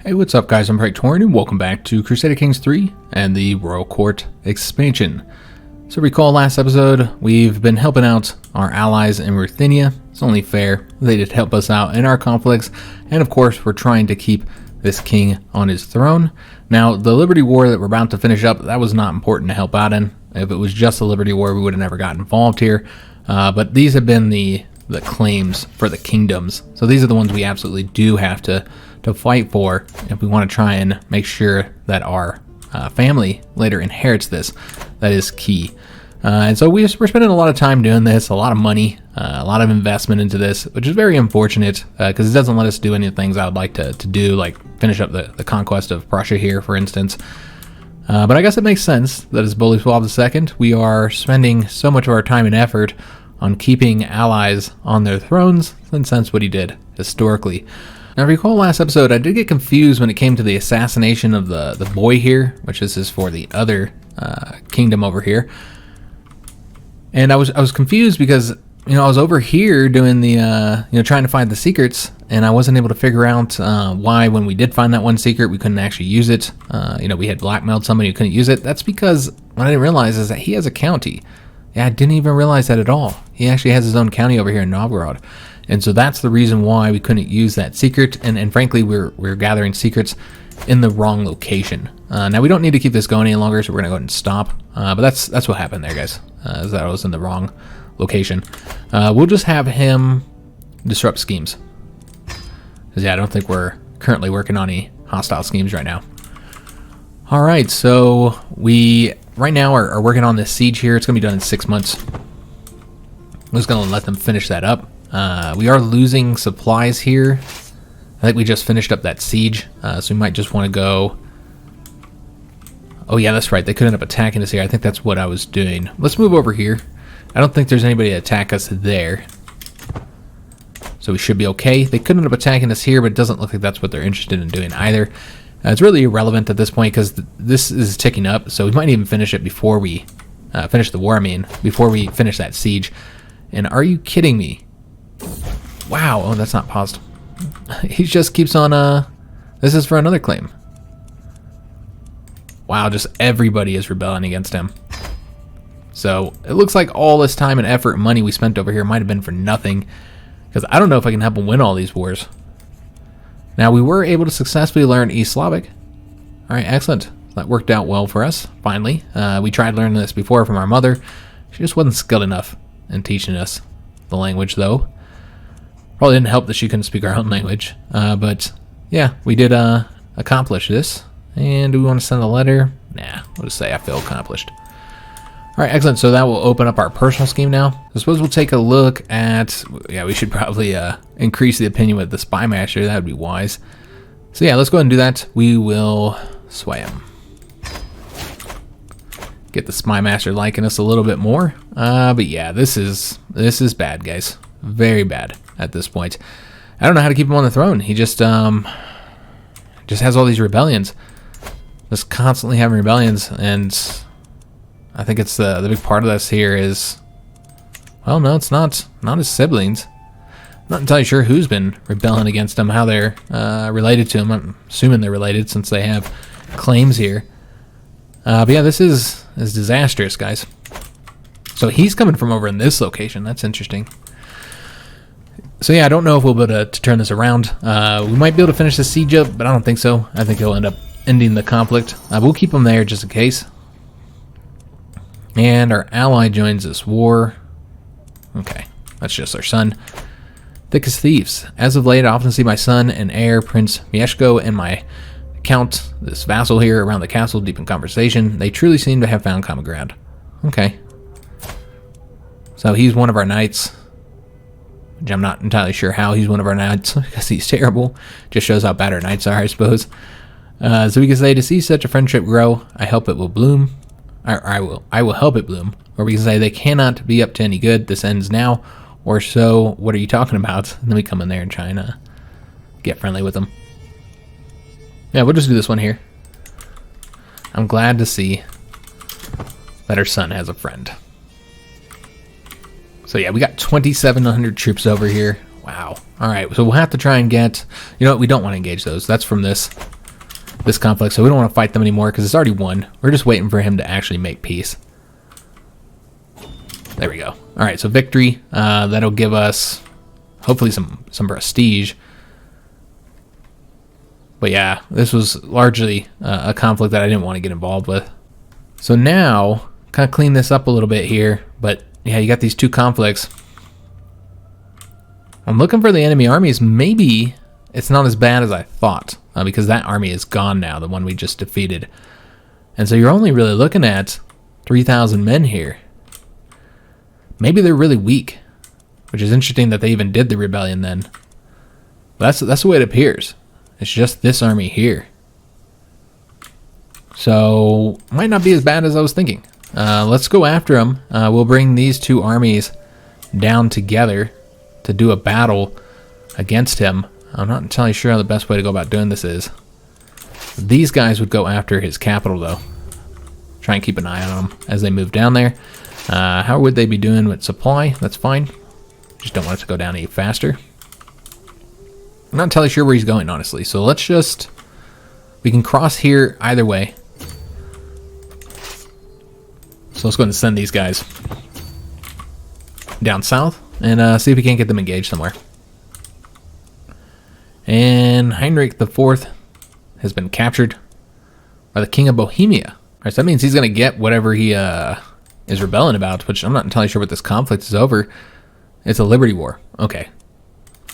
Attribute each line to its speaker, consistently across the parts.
Speaker 1: Hey, what's up guys, I'm Praetorian and welcome back to Crusader Kings III and the Royal Court expansion. So recall last episode, we've been helping out our allies in Ruthenia. It's only fair, they did help us out in our conflicts, and of course we're trying to keep this king on his throne. Now the Liberty War that we're about to finish up, that was not important to help out in. If it was just the Liberty War, we would have never gotten involved here. But these have been the claims for the kingdoms. So these are the ones we absolutely do have to fight for if we want to try and make sure that our family later inherits this. That is key. And so we're spending a lot of time doing this, a lot of money, a lot of investment into this, which is very unfortunate because it doesn't let us do any of the things I would like to do, like finish up the conquest of Prussia here, for instance. But I guess it makes sense that as Bolesław II, we are spending so much of our time and effort on keeping allies on their thrones, since that's what he did historically. Now, recall last episode, I did get confused when it came to the assassination of the boy here, which this is for the other kingdom over here. And I was confused because, I was over here doing the, trying to find the secrets, and I wasn't able to figure out why when we did find that one secret, we couldn't actually use it. We had blackmailed somebody who couldn't use it. That's because what I didn't realize is that he has a county. Yeah, I didn't even realize that at all. He actually has his own county over here in Novgorod. And so that's the reason why we couldn't use that secret. And frankly, we're gathering secrets in the wrong location. Now, we don't need to keep this going any longer, so we're going to go ahead and stop. But that's what happened there, guys, is that I was in the wrong location. We'll just have him disrupt schemes. Because, yeah, I don't think we're currently working on any hostile schemes right now. All right, so we right now are working on this siege here. It's going to be done in 6 months. I'm just going to let them finish that up. We are losing supplies here. I think we just finished up that siege, so we might just want to go... Oh yeah, that's right. They could end up attacking us here. I think that's what I was doing. Let's move over here. I don't think there's anybody to attack us there. So we should be okay. They could end up attacking us here, but it doesn't look like that's what they're interested in doing either. It's really irrelevant at this point because this is ticking up, so we might even finish it before we finish the war, before we finish that siege. And are you kidding me? Wow, oh, that's not paused. He just keeps on, this is for another claim. Wow, just everybody is rebelling against him. So, it looks like all this time and effort and money we spent over here might have been for nothing. Because I don't know if I can help him win all these wars. Now, we were able to successfully learn East Slavic. Alright, excellent. That worked out well for us, finally. We tried learning this before from our mother. She just wasn't skilled enough in teaching us the language, though. Probably didn't help that she couldn't speak our own language. But, yeah, we did accomplish this. And do we want to send a letter? Nah, we'll just say I feel accomplished. Alright, excellent. So that will open up our personal scheme now. I suppose we'll take a look at... Yeah, we should probably increase the opinion with the Spy Master. That would be wise. So yeah, let's go ahead and do that. We will sway him. Get the Spy Master liking us a little bit more. But yeah, this is bad, guys. Very bad at this point. I don't know how to keep him on the throne. He just has all these rebellions. Just constantly having rebellions, and I think it's the big part of this here is, well, no, it's not his siblings. I'm not entirely sure who's been rebelling against him, how they're related to him. I'm assuming they're related since they have claims here. But yeah, this is disastrous, guys. So he's coming from over in this location. That's interesting. So yeah, I don't know if we'll be able to turn this around. We might be able to finish the siege up, but I don't think so. I think he'll end up ending the conflict. We'll keep him there just in case. And our ally joins this war. Okay, that's just our son. Thick as thieves. As of late, I often see my son and heir, Prince Mieszko, and my count, this vassal here, around the castle, deep in conversation. They truly seem to have found common ground. Okay. So he's one of our knights. Which I'm not entirely sure how he's one of our knights, because he's terrible. Just shows how bad our knights are, I suppose. So we can say, to see such a friendship grow, I hope it will bloom. I will help it bloom. Or we can say, they cannot be up to any good. This ends now. Or so, what are you talking about? And then we come in there and try and get friendly with them. Yeah, we'll just do this one here. I'm glad to see that our son has a friend. So yeah, we got 2,700 troops over here. Wow. All right, so we'll have to try and get... You know what? We don't want to engage those. That's from this. this conflict, so we don't want to fight them anymore because it's already won. We're just waiting for him to actually make peace. There we go. All right, so victory. That'll give us hopefully some prestige. But yeah, this was largely a conflict that I didn't want to get involved with. So now, kind of clean this up a little bit here. But yeah, you got these two conflicts. I'm looking for the enemy armies. Maybe it's not as bad as I thought, because that army is gone now, the one we just defeated. And so you're only really looking at 3,000 men here. Maybe they're really weak, which is interesting that they even did the rebellion then. But that's the way it appears. It's just this army here. So, might not be as bad as I was thinking. Let's go after them. We'll bring these two armies down together to do a battle against him. I'm not entirely sure how the best way to go about doing this is. These guys would go after his capital, though. Try and keep an eye on them as they move down there. How would they be doing with supply? That's fine. Just don't want it to go down any faster. I'm not entirely sure where he's going, honestly. So let's just... We can cross here either way. So let's go ahead and send these guys down south and see if we can't get them engaged somewhere. And Heinrich IV has been captured by the King of Bohemia. All right, so that means he's going to get whatever he is rebelling about, which I'm not entirely sure what this conflict is over. It's a liberty war. Okay.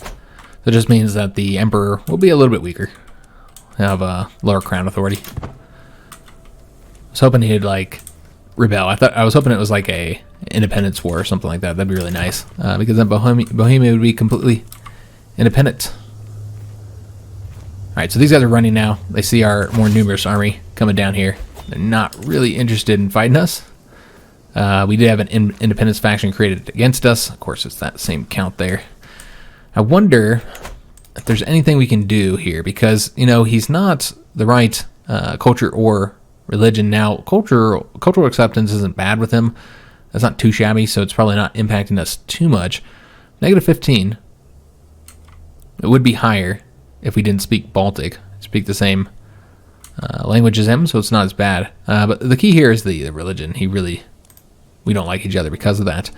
Speaker 1: So it just means that the emperor will be a little bit weaker. Have a lower crown authority. I was hoping he'd like rebel. I was hoping it was like a independence war or something like that. That'd be really nice, because then Bohemia would be completely independent. All right, so these guys are running now. They see our more numerous army coming down here. They're not really interested in fighting us. We did have an independence faction created against us. Of course, it's that same count there. I wonder if there's anything we can do here, because, you know, he's not the right culture or religion. Now, cultural acceptance isn't bad with him. That's not too shabby, so it's probably not impacting us too much. -15. It would be higher if we didn't speak Baltic. Speak the same language as him, so it's not as bad. But the key here is the religion. We don't like each other because of that.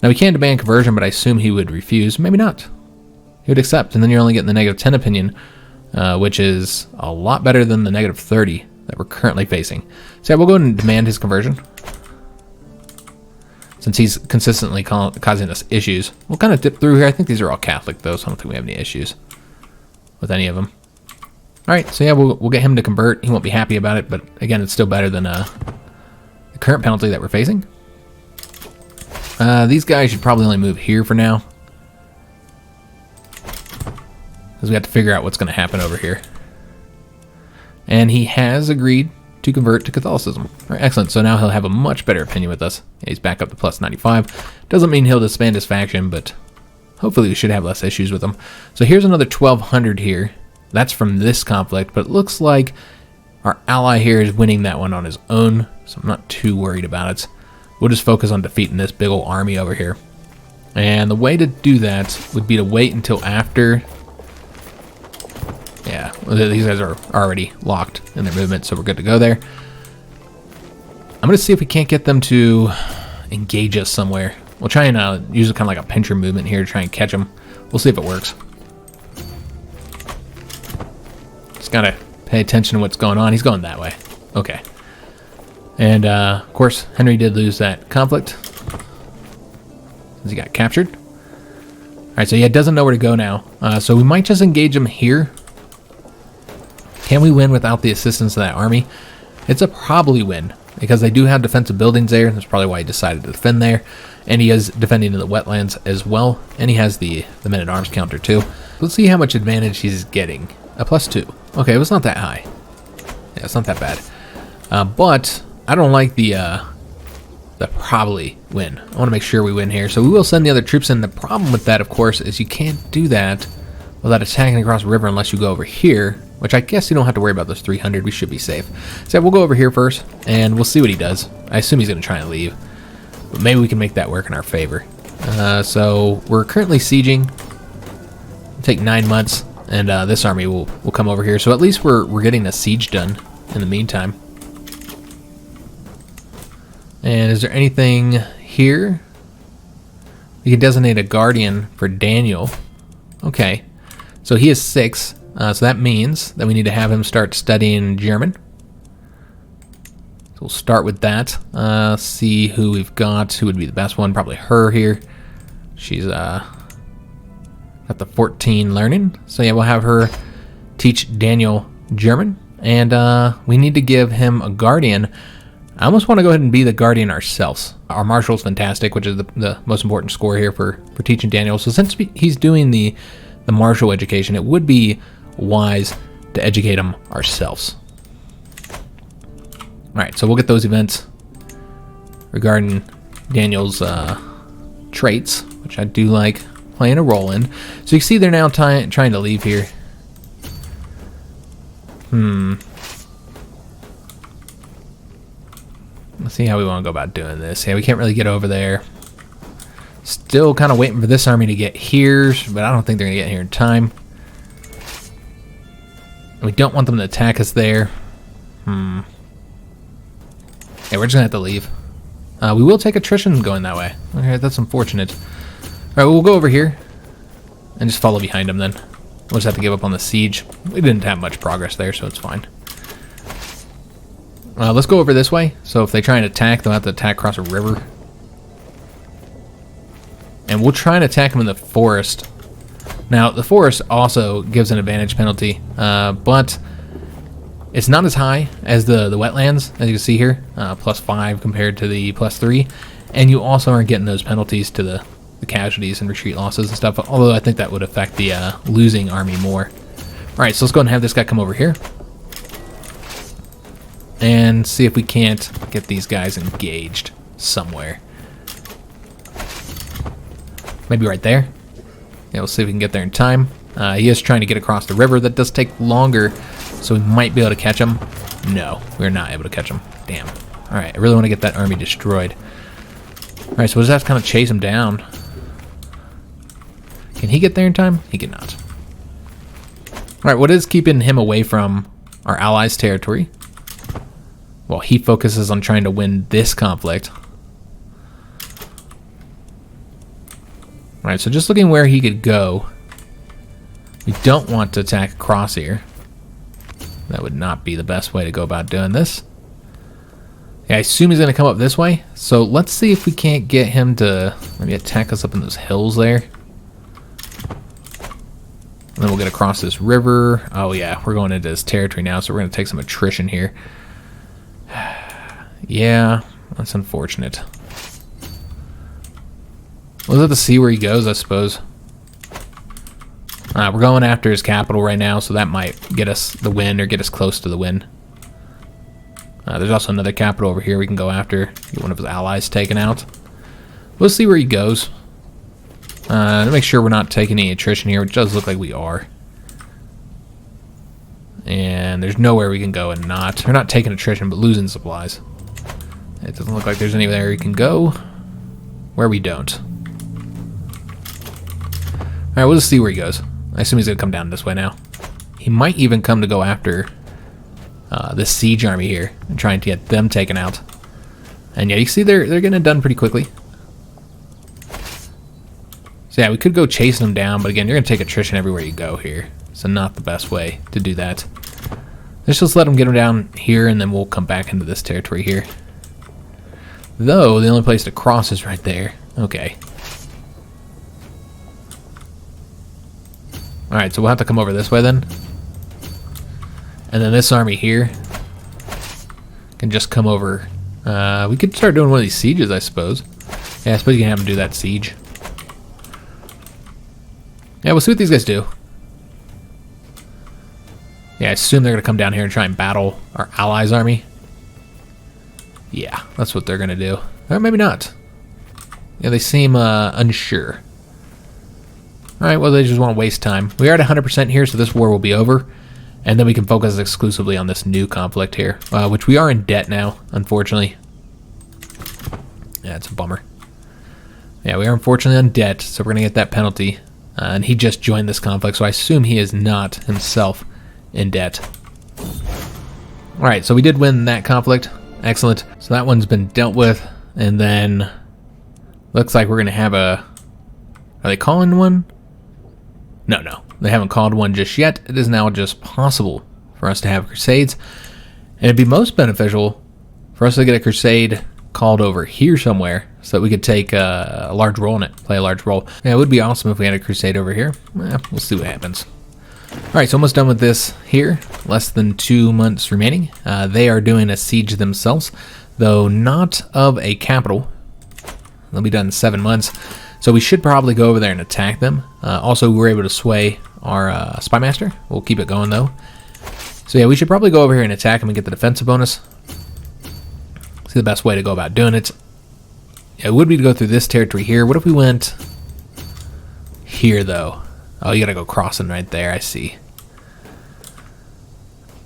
Speaker 1: Now, we can demand conversion, but I assume he would refuse. Maybe not. He would accept, and then you're only getting the -10 opinion, which is a lot better than the -30 that we're currently facing. So yeah, we'll go ahead and demand his conversion. Since he's consistently causing us issues. We'll kind of dip through here. I think these are all Catholic, though, so I don't think we have any issues with any of them. All right, so yeah, we'll get him to convert. He won't be happy about it, but again, it's still better than the current penalty that we're facing. These guys should probably only move here for now, because we have to figure out what's going to happen over here. And he has agreed to convert to Catholicism. All right, excellent. So now he'll have a much better opinion with us. Yeah, he's back up to +95. Doesn't mean he'll disband his faction, but hopefully we should have less issues with him. So here's another 1,200 here. That's from this conflict, but it looks like our ally here is winning that one on his own, so I'm not too worried about it. We'll just focus on defeating this big old army over here. And the way to do that would be to wait until after... Yeah, these guys are already locked in their movement, so we're good to go there. I'm going to see if we can't get them to engage us somewhere. We'll try and use kind of like a pincher movement here to try and catch them. We'll see if it works. Just got to pay attention to what's going on. He's going that way. Okay. And, of course, Henry did lose that conflict, as he got captured. All right, so yeah, doesn't know where to go now. So we might just engage him here. Can we win without the assistance of that army? It's a probably win, because they do have defensive buildings there. That's probably why he decided to defend there. And he is defending in the wetlands as well. And he has the men-at-arms counter too. Let's see how much advantage he's getting. A +2. Okay, it was not that high. Yeah, it's not that bad. But I don't like the probably win. I want to make sure we win here. So we will send the other troops in. The problem with that, of course, is you can't do that without attacking across the river unless you go over here, which I guess you don't have to worry about those 300. We should be safe. So we'll go over here first, and we'll see what he does. I assume he's going to try and leave, but maybe we can make that work in our favor. So we're currently sieging. It'll take 9 months, And this army will come over here. So at least we're getting a siege done in the meantime. And is there anything here? We can designate a guardian for Daniel. Okay. So he is 6. So that means that we need to have him start studying German. So we'll start with that. See who we've got. Who would be the best one? Probably her here. She's got the 14 learning. So yeah, we'll have her teach Daniel German. And we need to give him a guardian. I almost want to go ahead and be the guardian ourselves. Our marshal's fantastic, which is the most important score here for teaching Daniel. So since he's doing the martial education, it would be wise to educate him ourselves. Alright, so we'll get those events regarding Daniel's traits, which I do like playing a role in. So you can see they're now trying to leave here. Let's see how we want to go about doing this. Yeah, we can't really get over there. Still kind of waiting for this army to get here, but I don't think they're going to get here in time. And we don't want them to attack us there. Yeah, we're just going to have to leave. We will take attrition going that way. Okay, that's unfortunate. Alright, we'll go over here and just follow behind them then. We'll just have to give up on the siege. We didn't have much progress there, so it's fine. Let's go over this way. So if they try and attack, they'll have to attack across a river. And we'll try and attack them in the forest. Now, the forest also gives an advantage penalty, but it's not as high as the wetlands, as you can see here. +5 compared to the +3. And you also aren't getting those penalties to the casualties and retreat losses and stuff, although I think that would affect the losing army more. Alright, so let's go ahead and have this guy come over here. And see if we can't get these guys engaged somewhere. Maybe right there. Yeah, we'll see if we can get there in time. He is trying to get across the river. That does take longer, so we might be able to catch him. No, we're not able to catch him. Damn. Alright, I really want to get that army destroyed. Alright, so we'll just have to kind of chase him down. Can he get there in time? He cannot. Alright, what is keeping him away from our allies' territory? Well, he focuses on trying to win this conflict. Alright, so just looking where he could go. We don't want to attack across here. That would not be the best way to go about doing this. Yeah, I assume he's going to come up this way. So let's see if we can't get him to maybe attack us up in those hills there. And then we'll get across this river. Oh yeah, we're going into his territory now, so we're going to take some attrition here. Yeah, that's unfortunate. We'll have to see where he goes, I suppose. We're going after his capital right now, so that might get us the win or get us close to the win. There's also another capital over here we can go after. Get one of his allies taken out. We'll see where he goes. To make sure we're not taking any attrition here, which does look like we are. And there's nowhere we can go and not. We're not taking attrition, but losing supplies. It doesn't look like there's anywhere we can go where we don't. Alright, we'll just see where he goes. I assume he's going to come down this way now. He might even come to go after this siege army here and trying to get them taken out. And yeah, you can see they're getting it done pretty quickly. So yeah, we could go chasing them down, but again, you're going to take attrition everywhere you go here. So not the best way to do that. Let's just let them get them down here, and then we'll come back into this territory here. Though, the only place to cross is right there. Okay. Alright, so we'll have to come over this way then. And then this army here can just come over. We could start doing one of these sieges, I suppose. Yeah, I suppose you can have them do that siege. Yeah, we'll see what these guys do. Yeah, I assume they're going to come down here and try and battle our allies' army. Yeah, that's what they're going to do. Or maybe not. Yeah, they seem unsure. Alright, well, they just want to waste time. We are at 100% here, so this war will be over. And then we can focus exclusively on this new conflict here, which we are in debt now, unfortunately. Yeah, it's a bummer. Yeah, we are unfortunately on debt, so we're going to get that penalty and he just joined this conflict, so I assume he is not himself in debt. Alright, so we did win that conflict. Excellent. So that one's been dealt with, and then looks like we're going to have a... Are they calling one? No, they haven't called one just yet. It is now just possible for us to have crusades, and it'd be most beneficial for us to get a crusade called over here somewhere so that we could take a large role in it, play a large role. Yeah, it would be awesome if we had a crusade over here. We'll see what happens. Alright, so almost done with this here. Less than 2 months remaining. They are doing a siege themselves, though not of a capital. They'll be done in 7 months. So we should probably go over there and attack them. Also, we were able to sway our spy master. We'll keep it going, though. So yeah, we should probably go over here and attack them and get the defensive bonus. See the best way to go about doing it. Yeah, it would be to go through this territory here. What if we went here, though? Oh, you gotta go crossing right there, I see.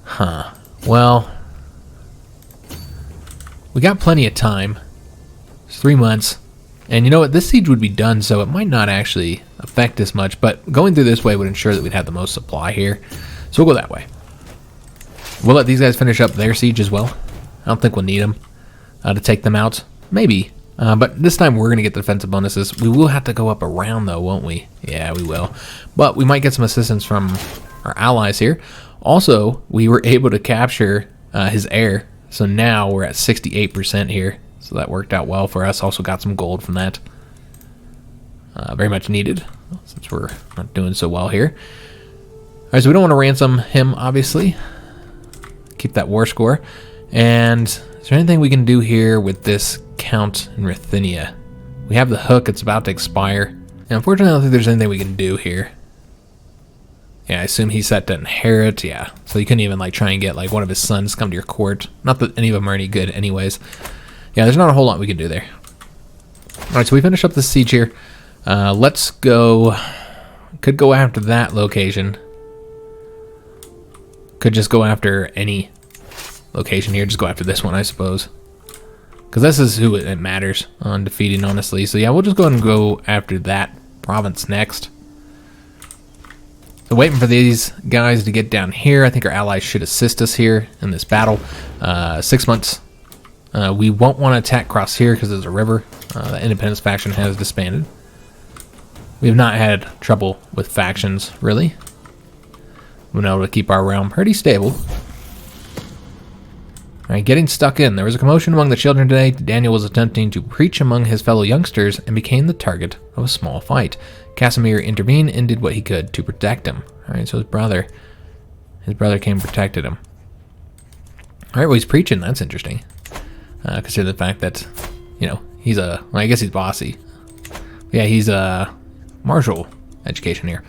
Speaker 1: Huh. Well, we got plenty of time. It's 3 months. And you know what? This siege would be done, so it might not actually affect us much, but going through this way would ensure that we'd have the most supply here. So we'll go that way. We'll let these guys finish up their siege as well. I don't think we'll need them to take them out. Maybe. But this time we're going to get the defensive bonuses. We will have to go up around, though, won't we? Yeah, we will. But we might get some assistance from our allies here. Also, we were able to capture his heir. So now we're at 68% here. So that worked out well for us. Also got some gold from that. Very much needed, since we're not doing so well here. Alright, so we don't want to ransom him, obviously. Keep that war score. And is there anything we can do here with this Count in Ruthenia? We have the hook. It's about to expire. And unfortunately, I don't think there's anything we can do here. Yeah, I assume he's set to inherit. Yeah, so you couldn't even like try and get like one of his sons to come to your court. Not that any of them are any good anyways. Yeah, there's not a whole lot we can do there. Alright, so we finish up the siege here. Let's go... Could go after that location. Could just go after any location here. Just go after this one, I suppose. Because this is who it matters on defeating, honestly. So yeah, we'll just go ahead and go after that province next. So waiting for these guys to get down here. I think our allies should assist us here in this battle. 6 months. We won't want to attack across here because there's a river. The Independence faction has disbanded. We have not had trouble with factions, really. We've been able to keep our realm pretty stable. Alright, getting stuck in. There was a commotion among the children today. Daniel was attempting to preach among his fellow youngsters and became the target of a small fight. Casimir intervened and did what he could to protect him. Alright, so his brother came and protected him. Alright, well, he's preaching. That's interesting. Consider the fact that, you know, he's a... Well, I guess he's bossy. Yeah, he's a martial education here.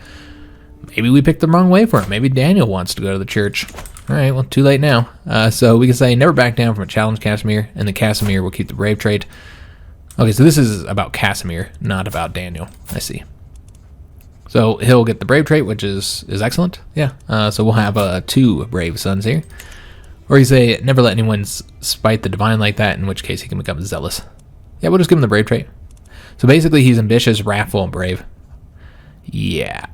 Speaker 1: Maybe we picked the wrong way for him. Maybe Daniel wants to go to the church. Alright, well, too late now. So we can say never back down from a challenge, Casimir, and the Casimir will keep the brave trait. Okay, so this is about Casimir, not about Daniel. I see. So he'll get the brave trait, which is excellent. Yeah, so we'll have 2 brave sons here. Or you say, never let anyone spite the divine like that, in which case he can become zealous. Yeah, we'll just give him the brave trait. So basically he's ambitious, wrathful, and brave. Yeah.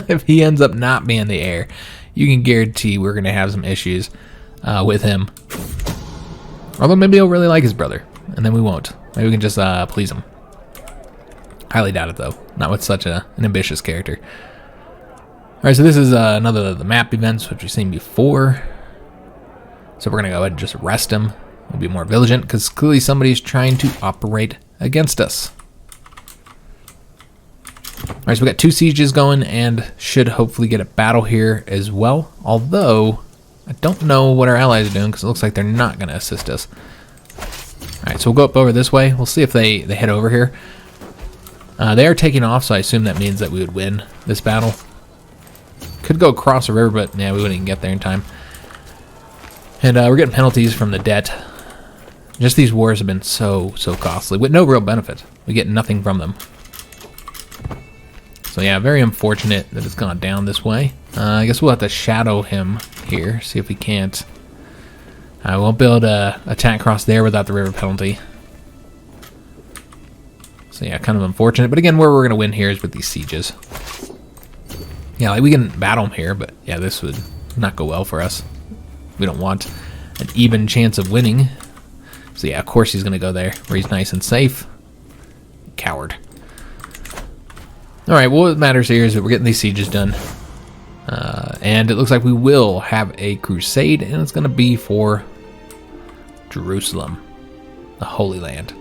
Speaker 1: If he ends up not being the heir, you can guarantee we're going to have some issues with him. Although maybe he'll really like his brother, and then we won't. Maybe we can just please him. Highly doubt it, though. Not with such an ambitious character. Alright, so this is another of the map events, which we've seen before. So we're going to go ahead and just arrest him. We'll be more vigilant, because clearly somebody's trying to operate against us. Alright, so we got 2 sieges going, and should hopefully get a battle here as well. Although, I don't know what our allies are doing, because it looks like they're not going to assist us. Alright, so we'll go up over this way. We'll see if they head over here. They are taking off, so I assume that means that we would win this battle. Could go across the river, but yeah, we wouldn't even get there in time. And we're getting penalties from the debt. Just these wars have been so costly, with no real benefit. We get nothing from them. So yeah, very unfortunate that it's gone down this way. I guess we'll have to shadow him here, see if we can't. I won't be able to attack across there without the river penalty. So yeah, kind of unfortunate. But again, where we're going to win here is with these sieges. Yeah, like we can battle them here, but yeah, this would not go well for us. We don't want an even chance of winning. So yeah, of course he's going to go there where he's nice and safe. Coward. Alright, well, what matters here is that we're getting these sieges done. And it looks like we will have a crusade, and it's going to be for Jerusalem, the Holy Land.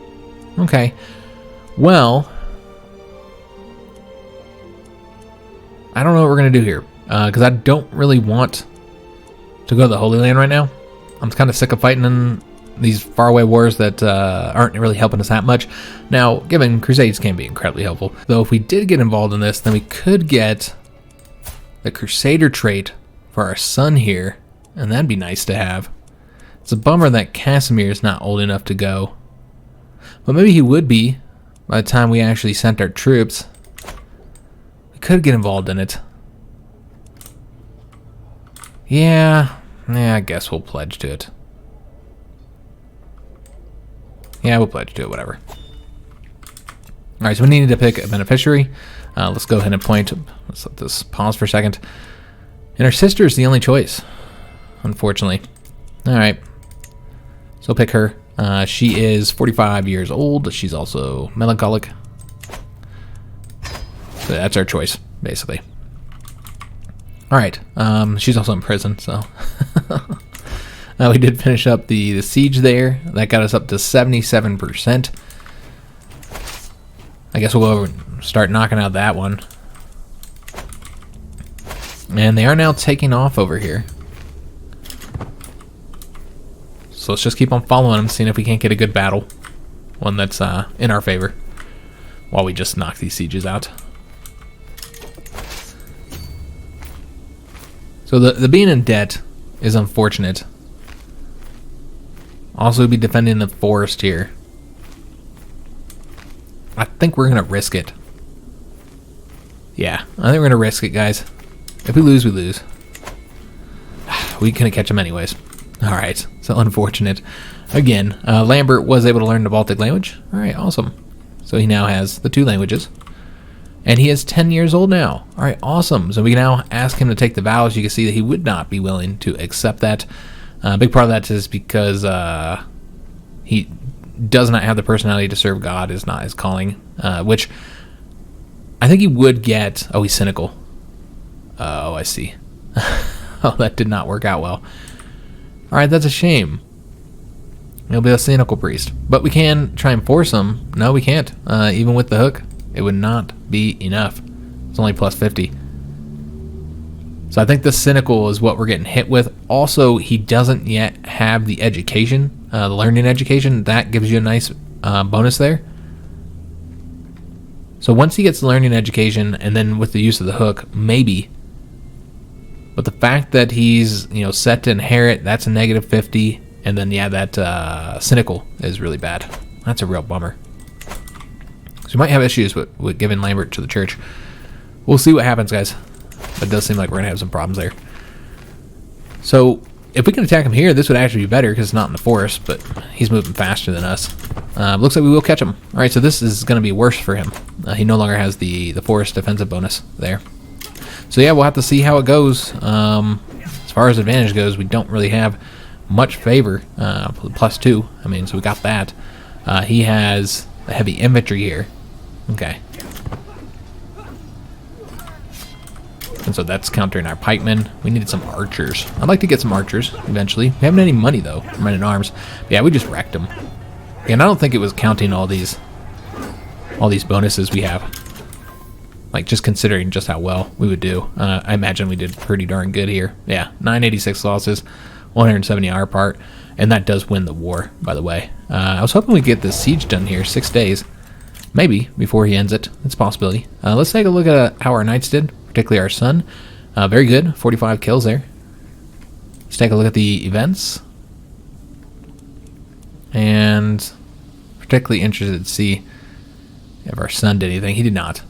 Speaker 1: Okay, well, I don't know what we're going to do here, because I don't really want to go to the Holy Land right now. I'm kind of sick of fighting in these faraway wars that aren't really helping us that much. Now, given Crusades can be incredibly helpful, though if we did get involved in this, then we could get the Crusader trait for our son here, and that'd be nice to have. It's a bummer that Casimir is not old enough to go, but maybe he would be by the time we actually sent our troops. We could get involved in it. Yeah, I guess we'll pledge to it. Yeah, we'll pledge to it, whatever. Alright, so we needed to pick a beneficiary. Let's go ahead and point. Let's let this pause for a second. And our sister is the only choice, unfortunately. Alright, so pick her. She is 45 years old. She's also melancholic. So that's our choice, basically. Alright, she's also in prison, so... we did finish up the siege there. That got us up to 77%. I guess we'll go over and start knocking out that one. And they are now taking off over here. So let's just keep on following them, seeing if we can't get a good battle. One that's in our favor. While we just knock these sieges out. So the being in debt is unfortunate. Also be defending the forest here. I think we're going to risk it. Yeah, I think we're going to risk it, guys. If we lose, we lose. We couldn't catch him anyways. Alright, so unfortunate. Again, Lambert was able to learn the Baltic language. Alright, awesome. So he now has the 2 languages. And he is 10 years old now. Alright, awesome. So we can now ask him to take the vows. You can see that he would not be willing to accept that. A big part of that is because he does not have the personality to serve God, is not his calling, which I think he would get. Oh, he's cynical. Oh, I see. Oh, that did not work out well. Alright, that's a shame. He'll be a cynical priest. But we can try and force him. No, we can't. Even with the hook, it would not be enough. It's only plus 50. So I think the cynical is what we're getting hit with. Also, he doesn't yet have the education, the learning education. That gives you a nice bonus there. So once he gets the learning education, and then with the use of the hook, maybe. But the fact that he's set to inherit, that's a negative 50. And then yeah, that cynical is really bad. That's a real bummer. So we might have issues with giving Lambert to the church. We'll see what happens, guys. But it does seem like we're going to have some problems there. So, if we can attack him here, this would actually be better because it's not in the forest, but he's moving faster than us. Looks like we will catch him. Alright, so this is going to be worse for him. He no longer has the forest defensive bonus there. So yeah, we'll have to see how it goes. As far as advantage goes, we don't really have much favor. Plus 2, I mean, so we got that. He has a heavy infantry here. Okay. And so that's countering our pikemen. We needed some archers. I'd like to get some archers eventually. We haven't any money though. Men at arms. But yeah, we just wrecked them. And I don't think it was counting all these bonuses we have. Like just considering just how well we would do. I imagine we did pretty darn good here. Yeah, 986 losses, 170 our part, and that does win the war, by the way. I was hoping we'd get this siege done here, 6 days. Maybe before he ends it. It's a possibility. Let's take a look at how our knights did. Particularly our son. Very good. 45 kills there. Let's take a look at the events. And particularly interested to see if our son did anything. He did not.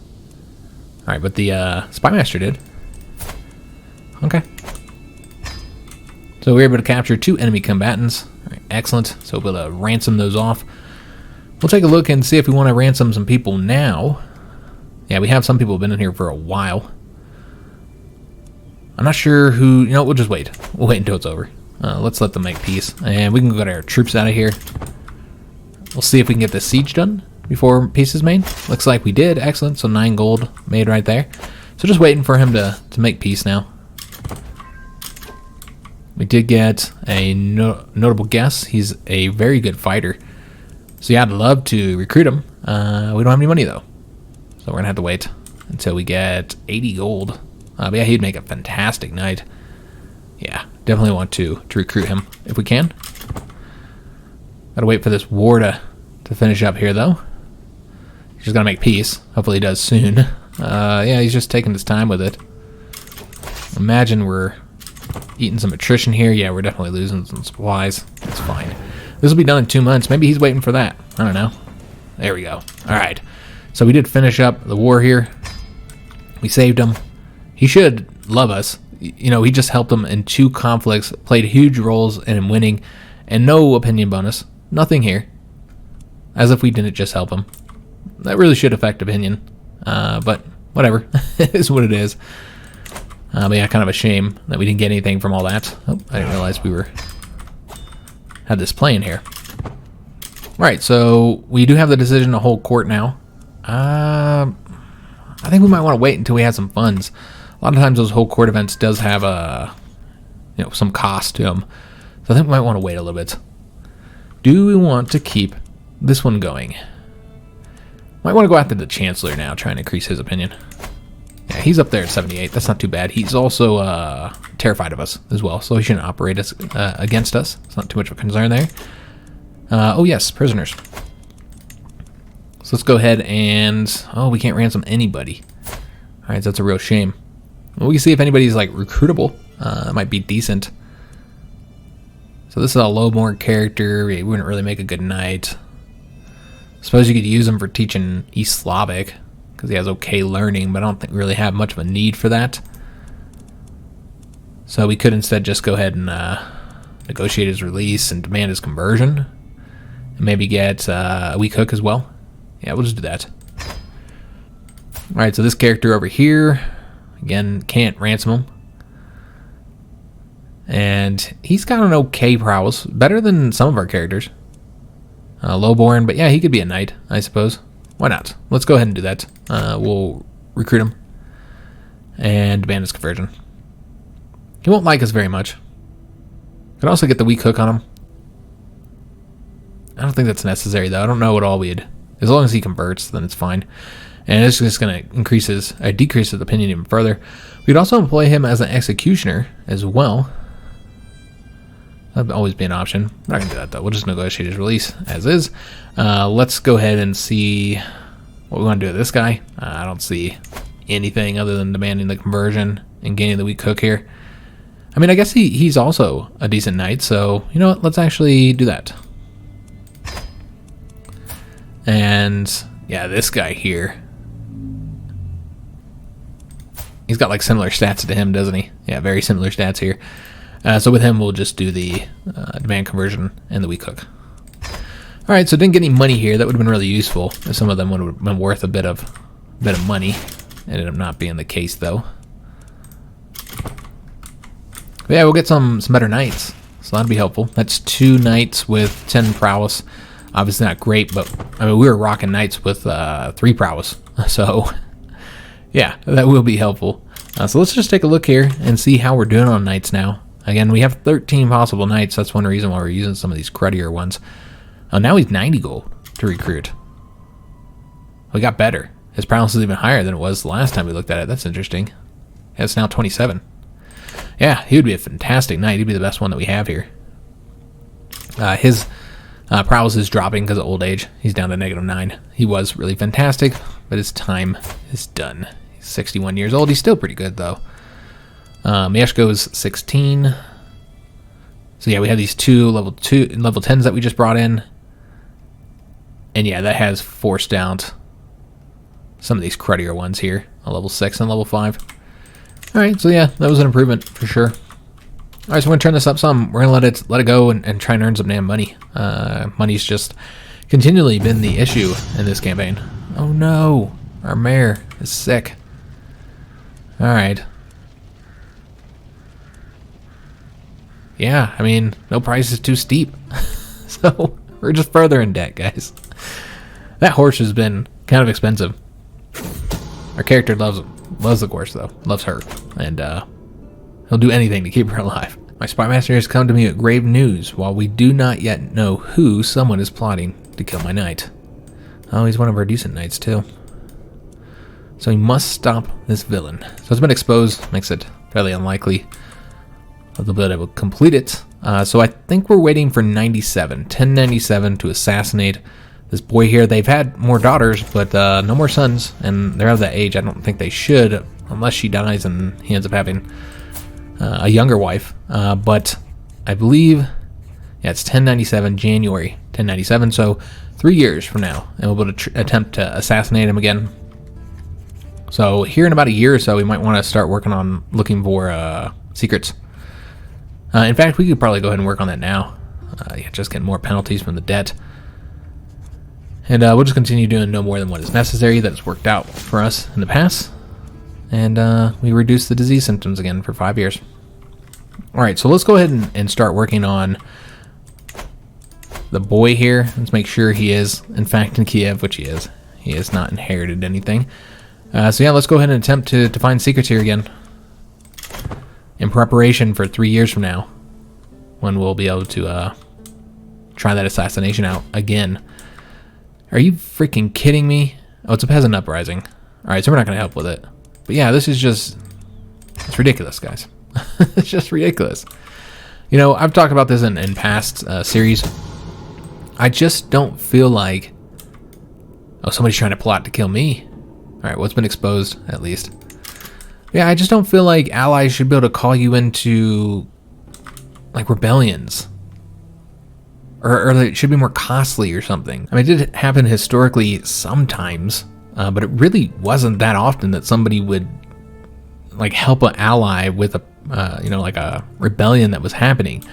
Speaker 1: Alright, but the Spymaster did. Okay. So we were able to capture 2 enemy combatants. Alright, excellent. So we'll be able to ransom those off. We'll take a look and see if we want to ransom some people now. Yeah, we have some people who've been in here for a while. I'm not sure who... You know, we'll just wait. We'll wait until it's over. Let's let them make peace. And we can get our troops out of here. We'll see if we can get the siege done before peace is made. Looks like we did. Excellent. So 9 gold made right there. So just waiting for him to make peace now. We did get a notable guess. He's a very good fighter. So yeah, I'd love to recruit him. We don't have any money though. So we're going to have to wait until we get 80 gold. But yeah, he'd make a fantastic knight. Yeah, definitely want to recruit him if we can. Gotta wait for this war to finish up here though. He's just gonna make peace. Hopefully he does soon. Yeah, he's just taking his time with it. Imagine we're eating some attrition here. Yeah, we're definitely losing some supplies. It's fine. This will be done in 2 months. Maybe he's waiting for that. I don't know. There we go. All right. So we did finish up the war here. We saved him. He should love us. You know, he just helped him in 2 conflicts, played huge roles in him winning, and no opinion bonus. Nothing here. As if we didn't just help him. That really should affect opinion. But whatever. It is what it is. But yeah, kind of a shame that we didn't get anything from all that. Oh, I didn't realize we had this playing here. Right, so we do have the decision to hold court now. I think we might want to wait until we have some funds. A lot of times those whole court events does have some cost to them. So I think we might want to wait a little bit. Do we want to keep this one going? Might want to go after the Chancellor now, trying to increase his opinion. Yeah, he's up there at 78. That's not too bad. He's also terrified of us as well, so he shouldn't operate us, against us. It's not too much of a concern there. Oh yes, prisoners. So let's go ahead and... Oh, we can't ransom anybody. Alright, so that's a real shame. Well, we can see if anybody's like recruitable. It might be decent. So this is a lowborn character. He wouldn't really make a good knight. Suppose you could use him for teaching East Slavic, because he has okay learning, but I don't think we really have much of a need for that. So we could instead just go ahead and negotiate his release and demand his conversion. And maybe get a weak hook as well. Yeah, we'll just do that. Alright, so this character over here, again, can't ransom him. And he's got an okay prowess, better than some of our characters. Lowborn, but yeah, he could be a knight, I suppose. Why not? Let's go ahead and do that. We'll recruit him and demand his conversion. He won't like us very much. Could also get the weak hook on him. I don't think that's necessary, though. I don't know what all we'd... As long as he converts, then it's fine. And it's just going to decrease his opinion even further. We'd also employ him as an executioner as well. That'd always be an option. We're not going to do that, though. We'll just negotiate his release as is. Let's go ahead and see what we want to do with this guy. I don't see anything other than demanding the conversion and gaining the weak hook here. I mean, I guess he's also a decent knight, so you know what? Let's actually do that. And yeah, this guy here, he's got like similar stats to him, doesn't he? Yeah, very similar stats here. So with him, we'll just do the demand conversion and the weak hook. All right, so didn't get any money here. That would have been really useful. If some of them would have been worth a bit of money. Ended up not being the case though. But yeah, we'll get some better knights, so that'd be helpful. That's 2 knights with 10 prowess. Obviously not great, but I mean we were rocking knights with 3 prowess, so yeah, that will be helpful. So let's just take a look here and see how we're doing on knights now. Again, we have 13 possible knights. That's one reason why we're using some of these cruddier ones. Now he's 90 gold to recruit. We got better. His prowess is even higher than it was the last time we looked at it. That's interesting. Yeah, it's now 27. Yeah, he would be a fantastic knight. He'd be the best one that we have here. His prowess is dropping because of old age. He's down to -9. He was really fantastic, but his time is done. He's 61 years old. He's still pretty good, though. Mieszko's 16. So yeah, we have these 2 level 10s that we just brought in. And yeah, that has forced out some of these cruddier ones here. A level 6 and level 5. Alright, so yeah, that was an improvement for sure. Alright, so we're going to turn this up some. We're going to let it go and try and earn some damn money. Money's just continually been the issue in this campaign. Oh no, our mayor is sick. Alright. Yeah, I mean, no price is too steep. So, we're just further in debt, guys. That horse has been kind of expensive. Our character loves the horse, though. Loves her. And, he'll do anything to keep her alive. My spy master has come to me with grave news. While we do not yet know who, someone is plotting to kill my knight. Oh, he's one of our decent knights, too. So he must stop this villain. So it's been exposed. Makes it fairly unlikely that they'll be able to complete it. So I think we're waiting for 1097 to assassinate this boy here. They've had more daughters, but no more sons, and they're of that age. I don't think they should, unless she dies and he ends up having a younger wife. But I believe, yeah, it's 1097, January 1097, so 3 years from now, and we'll be able to attempt to assassinate him again. So here in about a year or so, we might want to start working on looking for secrets. In fact, we could probably go ahead and work on that now. Yeah, just get more penalties from the debt. And we'll just continue doing no more than what is necessary. That has worked out for us in the past. And we reduce the disease symptoms again for 5 years. Alright, so let's go ahead and start working on the boy here. Let's make sure he is, in fact, in Kiev, which he is. He has not inherited anything. So yeah, let's go ahead and attempt to find secrets here again. In preparation for 3 years from now, when we'll be able to try that assassination out again. Are you freaking kidding me? Oh, it's a peasant uprising. Alright, so we're not going to help with it. But yeah, this is just... it's ridiculous, guys. It's just ridiculous. You know, I've talked about this in past series. I just don't feel like... oh, somebody's trying to plot to kill me. Alright, well, it's been exposed, at least. Yeah, I just don't feel like allies should be able to call you into, like, rebellions. Or it should be more costly or something. I mean, it did happen historically sometimes, but it really wasn't that often that somebody would, like, help an ally with a, you know, like a rebellion that was happening.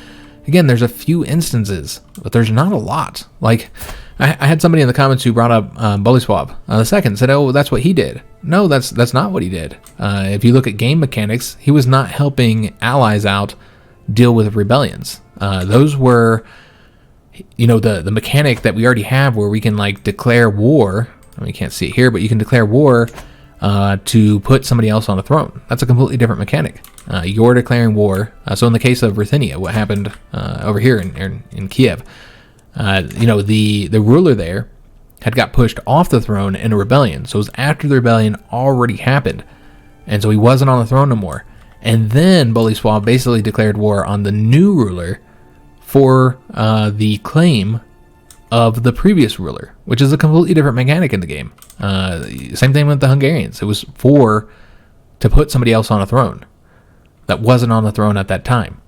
Speaker 1: Again, there's a few instances, but there's not a lot. Like, I had somebody in the comments who brought up Bolesław II, said, oh, that's what he did. No, that's not what he did. If you look at game mechanics, he was not helping allies out deal with rebellions. Those were, you know, the mechanic that we already have where we can, like, declare war. I mean, you can't see it here, but you can declare war to put somebody else on the throne. That's a completely different mechanic. You're declaring war. So in the case of Ruthenia, what happened over here in Kiev, you know, the ruler there had got pushed off the throne in a rebellion. So it was after the rebellion already happened. And so he wasn't on the throne no more. And then Bolesław basically declared war on the new ruler for the claim of the previous ruler, which is a completely different mechanic in the game. Same thing with the Hungarians. It was to put somebody else on a throne that wasn't on the throne at that time.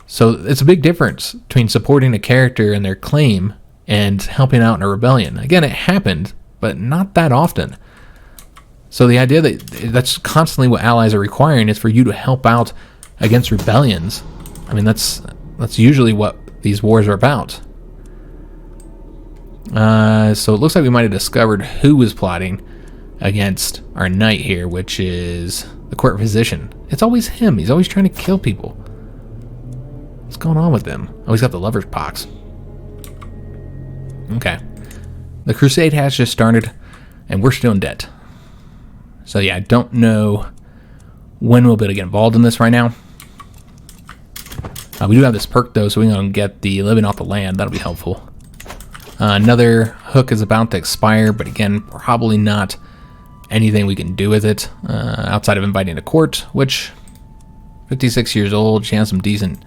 Speaker 1: So it's a big difference between supporting a character and their claim and helping out in a rebellion. Again, it happened, but not that often. So the idea that's constantly what allies are requiring is for you to help out against rebellions. I mean, that's usually what these wars are about. So it looks like we might have discovered who was plotting against our knight here, which is the court physician. It's always him. He's always trying to kill people. What's going on with him? Oh, he's got the lover's pox. Okay. The crusade has just started, and we're still in debt. So yeah, I don't know when we'll be able to get involved in this right now. We do have this perk, though, so we're going to get the living off the land. That'll be helpful. Another hook is about to expire, but again, probably not anything we can do with it outside of inviting a court, which 56 years old. She has some decent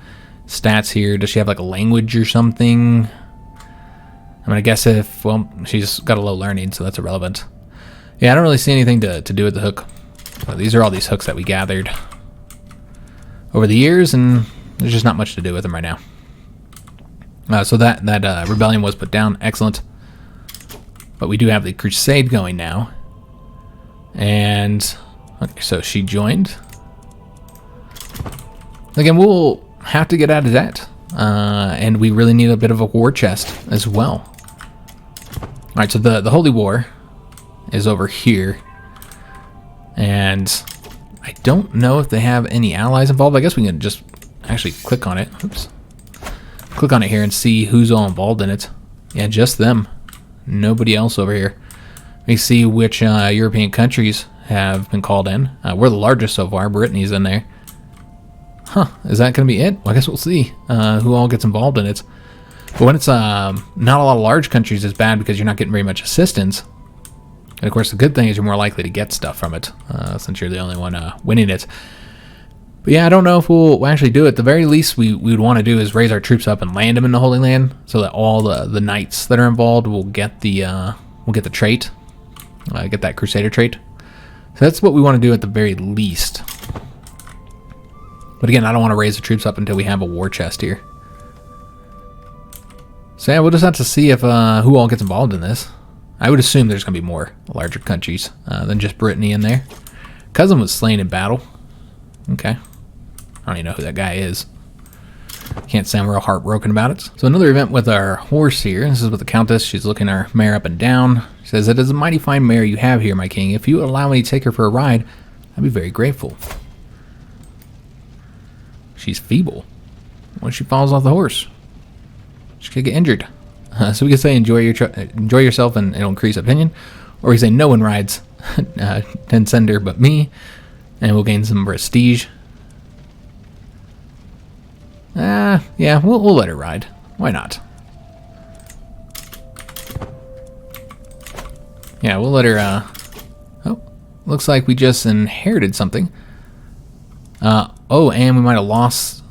Speaker 1: stats here. Does she have like a language or something? I mean, I guess well, she's got a low learning, so that's irrelevant. Yeah, I don't really see anything to do with the hook. These are all these hooks that we gathered over the years, and there's just not much to do with them right now. So that rebellion was put down. Excellent. But we do have the crusade going now. And okay, so she joined. Again, we'll have to get out of debt. And we really need a bit of a war chest as well. Alright, so the Holy War is over here. And I don't know if they have any allies involved. I guess we can just actually click on it. Oops. Click on it here and see who's all involved in it. Yeah, just them. Nobody else over here. We see which European countries have been called in. We're the largest so far. Brittany's in there. Huh, is that going to be it? Well, I guess we'll see who all gets involved in it. But when it's not a lot of large countries, it's bad because you're not getting very much assistance. And of course, the good thing is you're more likely to get stuff from it, since you're the only one winning it. But yeah, I don't know if we'll actually do it. The very least we would want to do is raise our troops up and land them in the Holy Land, so that all the knights that are involved will get the trait, get that Crusader trait. So that's what we want to do at the very least. But again, I don't want to raise the troops up until we have a war chest here. So yeah, we'll just have to see if who all gets involved in this. I would assume there's going to be more larger countries than just Brittany in there. Cousin was slain in battle. Okay. I don't even know who that guy is. Can't say I'm real heartbroken about it. So another event with our horse here. This is with the Countess. She's looking our mare up and down. She says, "It is a mighty fine mare you have here, my king. If you would allow me to take her for a ride, I'd be very grateful." She's feeble. What if she falls off the horse? She could get injured. So we could say enjoy yourself and it'll increase opinion. Or we can say no one rides Tensender but me. And we'll gain some prestige. Yeah, we'll let her ride. Why not? Yeah, we'll let her, oh, looks like we just inherited something. Oh, and we might have lost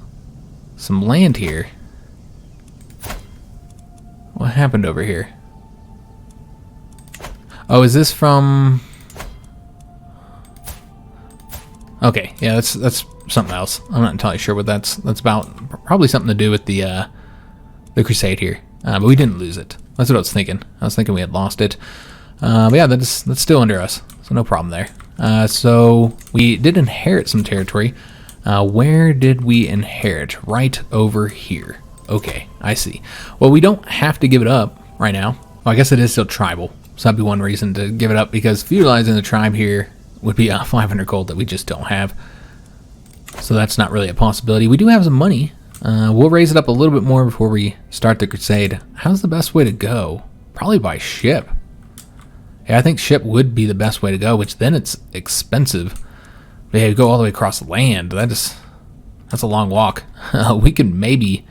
Speaker 1: some land here. What happened over here? Oh, is this from... Okay, yeah, that's something else. I'm not entirely sure what that's about. Probably something to do with the crusade here. But we didn't lose it. That's what I was thinking. I was thinking we had lost it. But yeah, that's still under us, so no problem there. So we did inherit some territory. Where did we inherit? Right over here. Okay, I see. Well, we don't have to give it up right now. Well, I guess it is still tribal, so that'd be one reason to give it up, because feudalizing the tribe here would be 500 gold that we just don't have. So that's not really a possibility. We do have some money. We'll raise it up a little bit more before we start the crusade. How's the best way to go? Probably by ship. Yeah, I think ship would be the best way to go, which then it's expensive. But yeah, you go all the way across the land. That's a long walk. We could maybe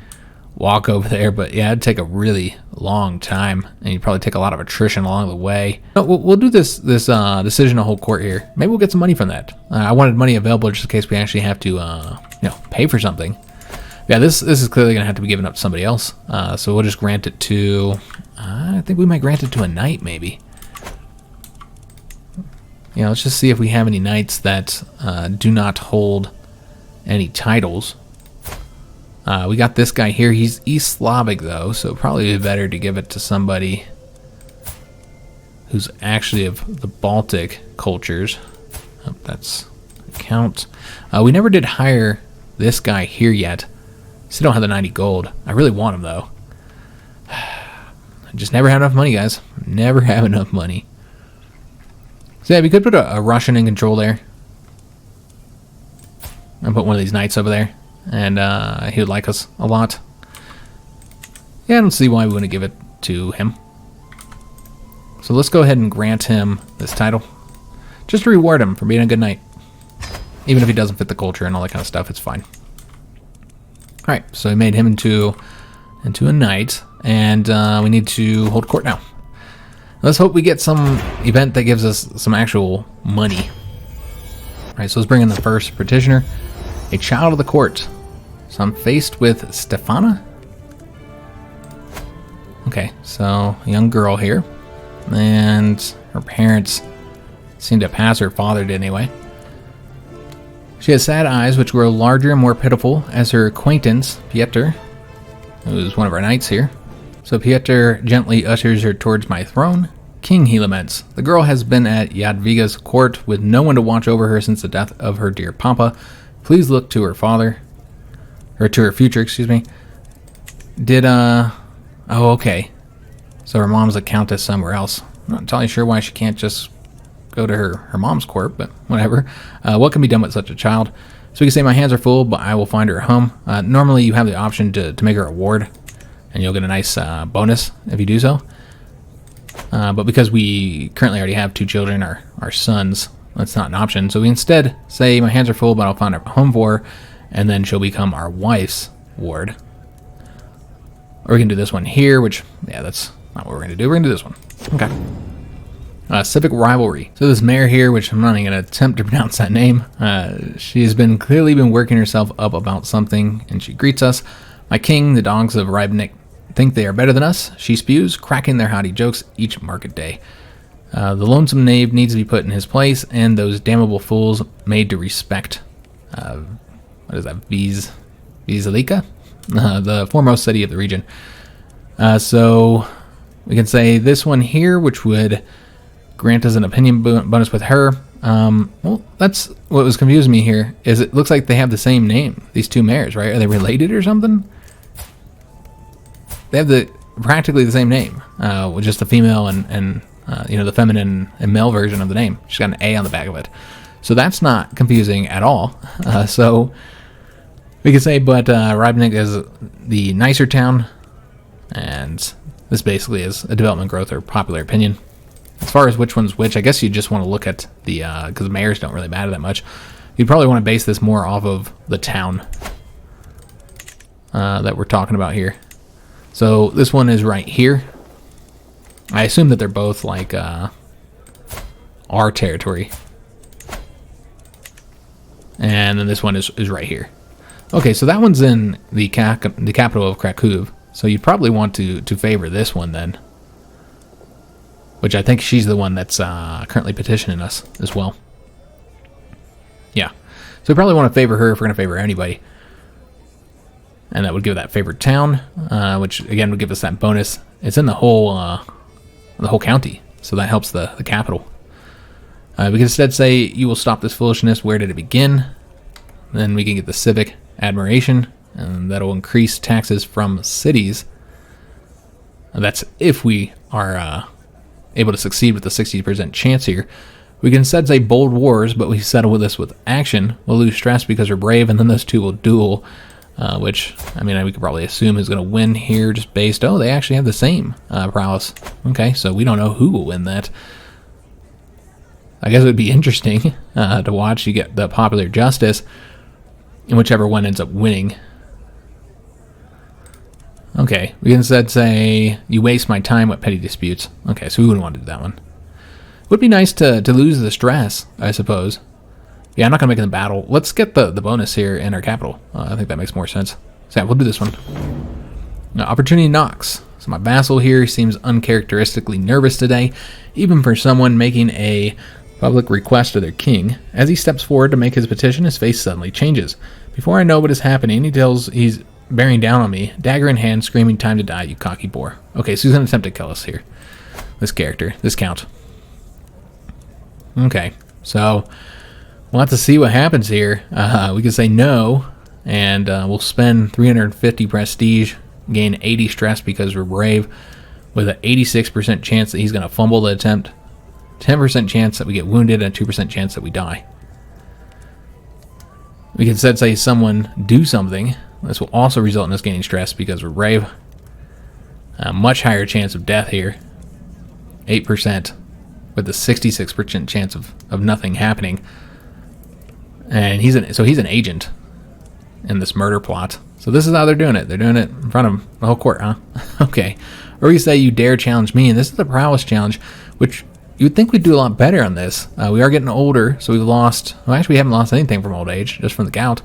Speaker 1: walk over there, but yeah, it'd take a really long time, and you'd probably take a lot of attrition along the way. No, we'll do this decision to hold court here. Maybe we'll get some money from that. I wanted money available just in case we actually have to pay for something. Yeah, this is clearly gonna have to be given up to somebody else. So we'll just grant it to, I think we might grant it to a knight, maybe. Yeah, let's just see if we have any knights that do not hold any titles. We got this guy here. He's East Slavic, though, so it'd probably be better to give it to somebody who's actually of the Baltic cultures. Oh, that's count. We never did hire this guy here yet. Still don't have the 90 gold. I really want him, though. I just never have enough money, guys. Never have enough money. So yeah, we could put a Russian in control there. And put one of these knights over there. And he would like us a lot. Yeah, I don't see why we wouldn't give it to him. So let's go ahead and grant him this title. Just to reward him for being a good knight. Even if he doesn't fit the culture and all that kind of stuff, it's fine. Alright, so we made him into a knight. And we need to hold court now. Let's hope we get some event that gives us some actual money. Alright, so let's bring in the first petitioner. A child of the court. So I'm faced with Stefana. Okay, so a young girl here. And her parents seem to pass her father did anyway. She has sad eyes which grow larger and more pitiful as her acquaintance, Pieter, who's one of our knights here. So Pieter gently ushers her towards my throne. King, he laments. The girl has been at Jadwiga's court with no one to watch over her since the death of her dear papa. Please look to her father. Or to her future, excuse me. Oh, okay. So her mom's a countess somewhere else. I'm not entirely sure why she can't just go to her mom's court, but whatever. What can be done with such a child? So we can say my hands are full, but I will find her a home. Normally you have the option to make her a ward, and you'll get a nice bonus if you do so. But because we currently already have 2 children, our sons, that's not an option. So we instead say my hands are full, but I'll find her a home for her, and then she'll become our wife's ward. Or we can do this one here, which, yeah, that's not what we're going to do. We're going to do this one. Okay. Civic Rivalry. So this mayor here, which I'm not even going to attempt to pronounce that name, she has clearly been working herself up about something, and she greets us. My king, the dogs of Rybnik, think they are better than us. She spews, cracking their haughty jokes each market day. The lonesome knave needs to be put in his place, and those damnable fools made to respect. What is that? Vizalika? The foremost city of the region. So we can say this one here, which would grant us an opinion bonus with her. Well, that's what was confusing me here, is it looks like they have the same name, these 2 mayors, right? Are they related or something? They have practically the same name, with just the female and the feminine and male version of the name. She's got an A on the back of it. So that's not confusing at all. So we could say, but Rybnik is the nicer town, and this basically is a development growth or popular opinion. As far as which one's which, I guess you just want to look at the, because mayors don't really matter that much. You'd probably want to base this more off of the town that we're talking about here. So this one is right here. I assume that they're both like our territory. And then this one is right here. Okay, so that one's in the capital of Krakow. So you'd probably want to favor this one then. Which I think she's the one that's currently petitioning us as well. Yeah. So we probably want to favor her if we're going to favor anybody. And that would give that favored town, which again would give us that bonus. It's in the whole county, so that helps the capital. We can instead say, you will stop this foolishness. Where did it begin? Then we can get the civic admiration, and that'll increase taxes from cities. And that's if we are able to succeed with the 60% chance here. We can instead say bold wars, but we settle with this with action. We'll lose stress because we're brave, and then those 2 will duel. Which, I mean, we could probably assume is going to win here just based... Oh, they actually have the same prowess. Okay, so we don't know who will win that. I guess it would be interesting to watch. You get the popular justice, and whichever one ends up winning. Okay, we can instead say, you waste my time with petty disputes. Okay, so we wouldn't want to do that one. It would be nice to lose the stress, I suppose. Yeah, I'm not going to make it in the battle. Let's get the bonus here in our capital. I think that makes more sense. So yeah, we'll do this one. Now, opportunity knocks. So my vassal here seems uncharacteristically nervous today, even for someone making a public request to their king. As he steps forward to make his petition, his face suddenly changes. Before I know what is happening, he's bearing down on me, dagger in hand, screaming, "Time to die, you cocky boar." Okay, so he's going to attempt to kill us here. This character, this count. Okay, so we'll have to see what happens here. We can say no, and we'll spend 350 prestige, gain 80 stress because we're brave, with an 86% chance that he's going to fumble the attempt, 10% chance that we get wounded, and a 2% chance that we die. We can instead say someone do something. This will also result in us gaining stress because we're brave. A much higher chance of death here, 8%, with a 66% chance of nothing happening. And he's an agent in this murder plot. So this is how they're doing it. They're doing it in front of the whole court, huh? Okay. Or we say, you dare challenge me, and this is the prowess challenge, which you would think we'd do a lot better on this. We are getting older, so we've lost... Well, actually, we haven't lost anything from old age, just from the gout.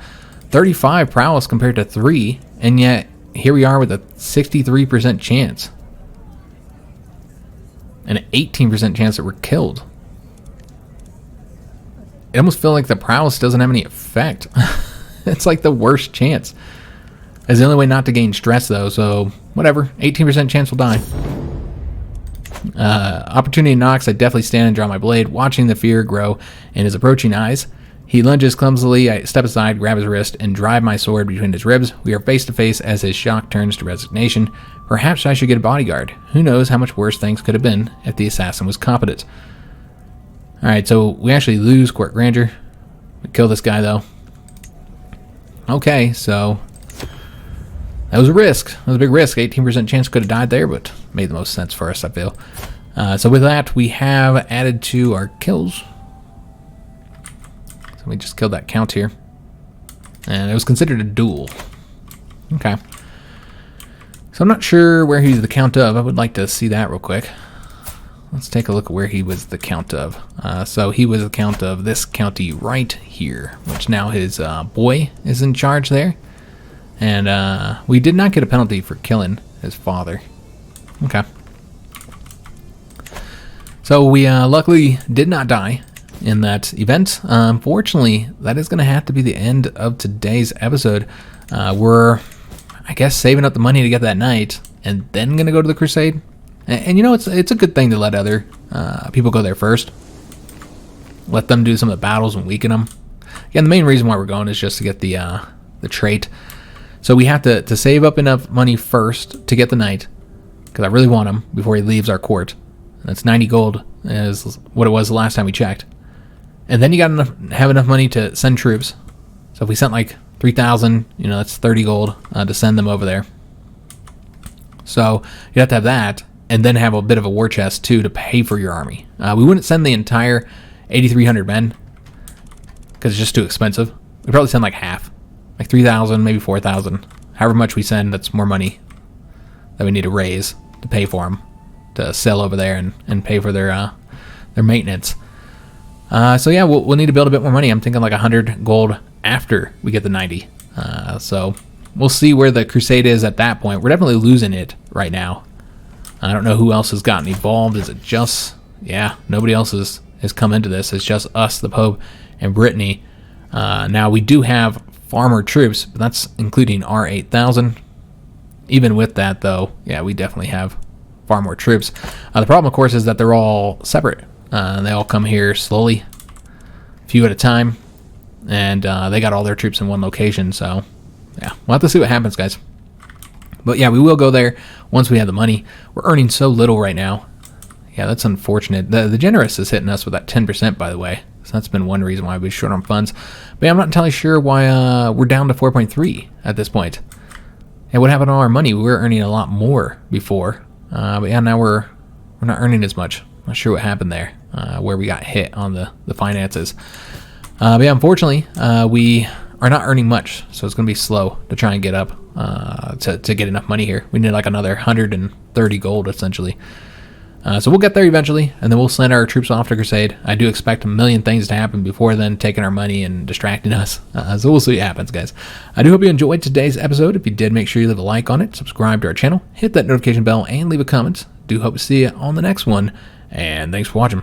Speaker 1: 35 prowess compared to 3, and yet here we are with a 63% chance. And an 18% chance that we're killed. It almost feels like the prowess doesn't have any effect. It's like the worst chance. It's the only way not to gain stress, though, so whatever. 18% chance we'll die. Opportunity knocks. I definitely stand and draw my blade, watching the fear grow in his approaching eyes. He lunges clumsily. I step aside, grab his wrist, and drive my sword between his ribs. We are face to face as his shock turns to resignation. Perhaps I should get a bodyguard. Who knows how much worse things could have been if the assassin was competent. Alright, so we actually lose court grandeur. We kill this guy, though. Okay, so that was a risk. That was a big risk. 18% chance could have died there, but made the most sense for us, I feel. So with that, we have added to our kills. So we just killed that count here. And it was considered a duel. Okay. So I'm not sure where he's the count of. I would like to see that real quick. Let's take a look at where he was the count of. So he was the count of this county right here, which now his boy is in charge there. And we did not get a penalty for killing his father. Okay. So we luckily did not die in that event. Unfortunately, that is going to have to be the end of today's episode. We're, I guess, saving up the money to get that knight, and then going to go to the crusade. And you know, it's a good thing to let other people go there first. Let them do some of the battles and weaken them. Again, the main reason why we're going is just to get the trait. So we have to save up enough money first to get the knight, because I really want him before he leaves our court. That's 90 gold is what it was the last time we checked. And then you got have enough money to send troops. So if we sent like 3,000, you know, that's 30 gold to send them over there. So you have to have that, and then have a bit of a war chest too to pay for your army. We wouldn't send the entire 8,300 men because it's just too expensive. We'd probably send like half. Like 3,000, maybe 4,000. However much we send, that's more money that we need to raise to pay for them, to sell over there and pay for their maintenance. So yeah, we'll need to build a bit more money. I'm thinking like 100 gold after we get the 90. So we'll see where the crusade is at that point. We're definitely losing it right now. I don't know who else has gotten involved. Is it just... Yeah, nobody else has come into this. It's just us, the Pope, and Brittany. Now we do have far more troops, but that's including our 8,000. Even with that, though, yeah, we definitely have far more troops. The problem, of course, is that they're all separate. They all come here slowly, a few at a time, and they got all their troops in one location. So, yeah, we'll have to see what happens, guys. But yeah, we will go there once we have the money. We're earning so little right now. Yeah, that's unfortunate. The generous is hitting us with that 10%, by the way. So that's been one reason why we're short on funds. But yeah, I'm not entirely sure why we're down to 4.3 at this point. And what happened to our money? We were earning a lot more before. But yeah, now we're not earning as much. Not sure what happened there, where we got hit on the finances. But yeah, unfortunately, we are not earning much. So it's going to be slow to try and get up to get enough money here. We need like another 130 gold, essentially. So we'll get there eventually, and then we'll send our troops off to Crusade. I do expect a million things to happen before then, taking our money and distracting us. So we'll see what happens, guys. I do hope you enjoyed today's episode. If you did, make sure you leave a like on it, subscribe to our channel, hit that notification bell, and leave a comment. Do hope to see you on the next one, and thanks for watching.